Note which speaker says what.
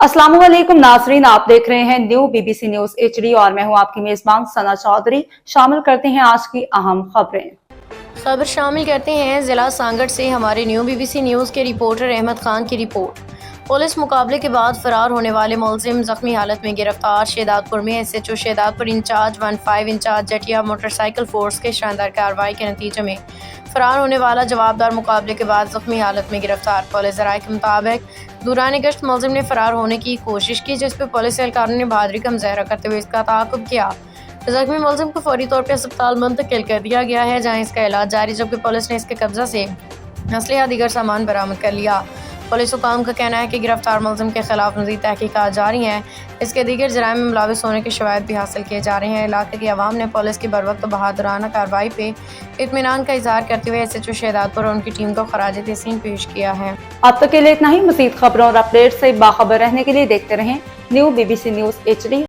Speaker 1: अस्सलाम वालेकुम नाज़रीन, आप देख रहे हैं न्यू बीबीसी न्यूज एचडी और मैं हूं आपकी मेजबान सना चौधरी। शामिल करते हैं आज की अहम खबरें।
Speaker 2: खबर शामिल करते हैं जिला सांगड़ से हमारे न्यू बीबीसी न्यूज़ के रिपोर्टर अहमद खान की रिपोर्ट। पुलिस मुकाबले के बाद फरार होने वाले मुलजिम जख्मी हालत में गिरफ्तार। शेदादपुर में SHO Shahdadpur incharge 15 incharge Jatia motorcycle force के शानदार कार्रवाई के नतीजे में फरार होने वाला जवाबदार मुकाबले के बाद जख्मी हालत में गिरफ्तार। पुलिस ज़राए के मुताबिक दौरान गश्त मुलजिम ने फरार होने की कोशिश की, जिस पर पुलिस एहलकारों ने बहादुरी का मुजाहरा करते हुए इसका ताक़ुब किया। जख्मी मुलजिम को फौरी तौर पर अस्पताल मुंतकिल कर दिया गया है, जहाँ इसका इलाज जारी, जबकि पुलिस ने इसके कब्जा से असलहा दीगर सामान बरामद कर लिया। पुलिस हुकाम का कहना है कि गिरफ्तार मुलजिम के खिलाफ मज़ीद तहकीकात जारी हैं। इसके दीगर जराइम में मुलविस होने के शवाहिद भी हासिल किए जा रहे हैं। इलाके की आवाम ने पुलिस की बरवक्त बहादुराना कार्रवाई पे इत्मीनान का इजहार करते हुए एसएचओ शेदादपुर और उनकी टीम को खराज तहसीन पेश किया है।
Speaker 1: अब तक के लिए इतना ही। मज़ीद खबरों और अपडेट से बाखबर रहने के लिए देखते रहें न्यू बीबीसी न्यूज एचडी।